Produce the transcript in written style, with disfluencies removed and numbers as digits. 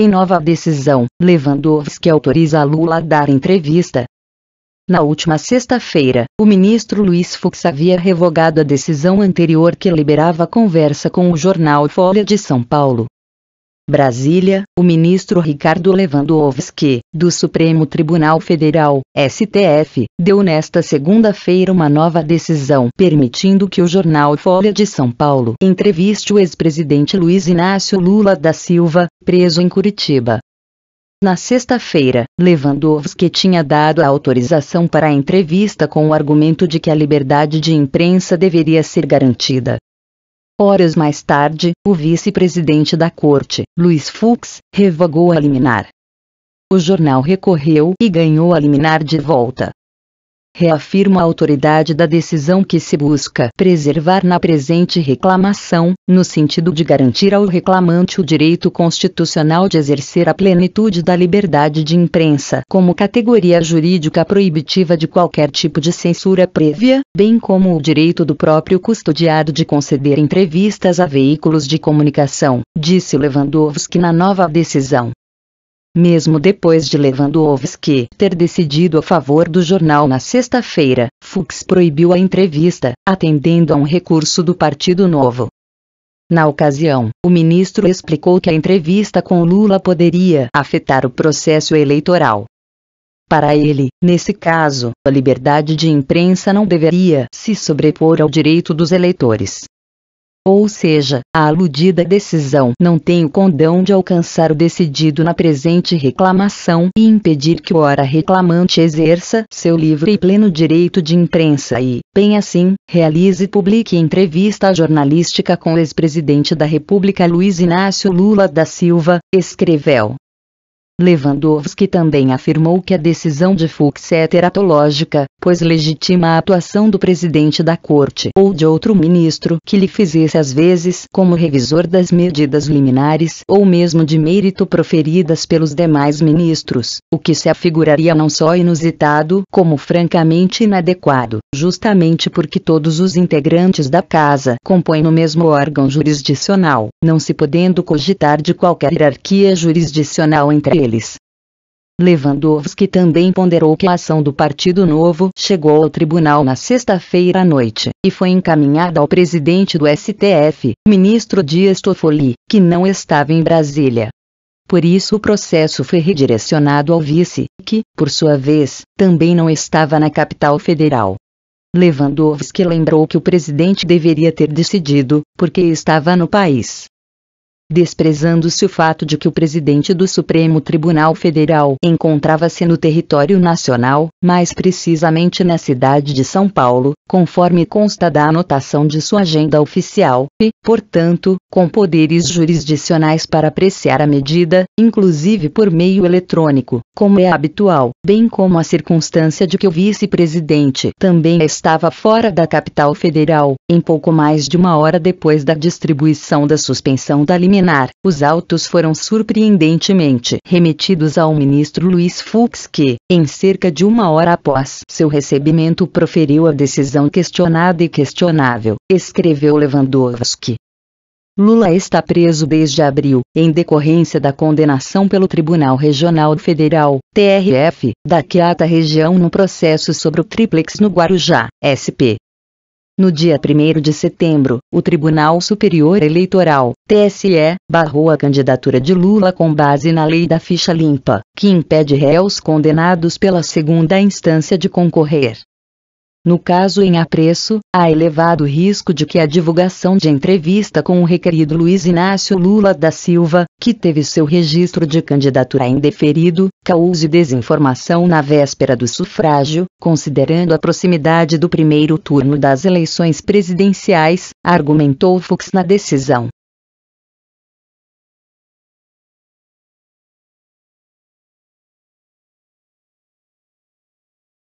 Em nova decisão, Lewandowski autoriza Lula a dar entrevista. Na última sexta-feira, o ministro Luiz Fux havia revogado a decisão anterior que liberava a conversa com o jornal Folha de São Paulo. Brasília, o ministro Ricardo Lewandowski, do Supremo Tribunal Federal, STF, deu nesta segunda-feira uma nova decisão permitindo que o jornal Folha de São Paulo entreviste o ex-presidente Luiz Inácio Lula da Silva, preso em Curitiba. Na sexta-feira, Lewandowski tinha dado a autorização para a entrevista com o argumento de que a liberdade de imprensa deveria ser garantida. Horas mais tarde, o vice-presidente da corte, Luiz Fux, revogou a liminar. O jornal recorreu e ganhou a liminar de volta. Reafirma a autoridade da decisão que se busca preservar na presente reclamação, no sentido de garantir ao reclamante o direito constitucional de exercer a plenitude da liberdade de imprensa como categoria jurídica proibitiva de qualquer tipo de censura prévia, bem como o direito do próprio custodiado de conceder entrevistas a veículos de comunicação, disse Lewandowski na nova decisão. Mesmo depois de Lewandowski ter decidido a favor do jornal na sexta-feira, Fux proibiu a entrevista, atendendo a um recurso do Partido Novo. Na ocasião, o ministro explicou que a entrevista com Lula poderia afetar o processo eleitoral. Para ele, nesse caso, a liberdade de imprensa não deveria se sobrepor ao direito dos eleitores. Ou seja, a aludida decisão não tem o condão de alcançar o decidido na presente reclamação e impedir que o ora reclamante exerça seu livre e pleno direito de imprensa e, bem assim, realize e publique entrevista jornalística com o ex-presidente da República Luiz Inácio Lula da Silva, escreveu. Lewandowski também afirmou que a decisão de Fux é teratológica, pois legitima a atuação do presidente da corte ou de outro ministro que lhe fizesse às vezes como revisor das medidas liminares ou mesmo de mérito proferidas pelos demais ministros, o que se afiguraria não só inusitado como francamente inadequado, justamente porque todos os integrantes da casa compõem o mesmo órgão jurisdicional, não se podendo cogitar de qualquer hierarquia jurisdicional entre eles. Lewandowski também ponderou que a ação do Partido Novo chegou ao tribunal na sexta-feira à noite, e foi encaminhada ao presidente do STF, ministro Dias Toffoli, que não estava em Brasília. Por isso o processo foi redirecionado ao vice, que, por sua vez, também não estava na capital federal. Lewandowski lembrou que o presidente deveria ter decidido, porque estava no país. Desprezando-se o fato de que o presidente do Supremo Tribunal Federal encontrava-se no território nacional, mais precisamente na cidade de São Paulo, conforme consta da anotação de sua agenda oficial, e, portanto, com poderes jurisdicionais para apreciar a medida, inclusive por meio eletrônico, como é habitual, bem como a circunstância de que o vice-presidente também estava fora da capital federal, em pouco mais de uma hora depois da distribuição da suspensão da liminar. Os autos foram surpreendentemente remetidos ao ministro Luiz Fux que, em cerca de uma hora após seu recebimento proferiu a decisão questionada e questionável, escreveu Lewandowski. Lula está preso desde abril, em decorrência da condenação pelo Tribunal Regional Federal, TRF, da 5ª Região no processo sobre o Triplex no Guarujá, SP. No dia 1º de setembro, o Tribunal Superior Eleitoral, TSE, barrou a candidatura de Lula com base na lei da ficha limpa, que impede réus condenados pela segunda instância de concorrer. No caso em apreço, há elevado risco de que a divulgação de entrevista com o requerido Luiz Inácio Lula da Silva, que teve seu registro de candidatura indeferido, cause desinformação na véspera do sufrágio, considerando a proximidade do primeiro turno das eleições presidenciais, argumentou Fux na decisão.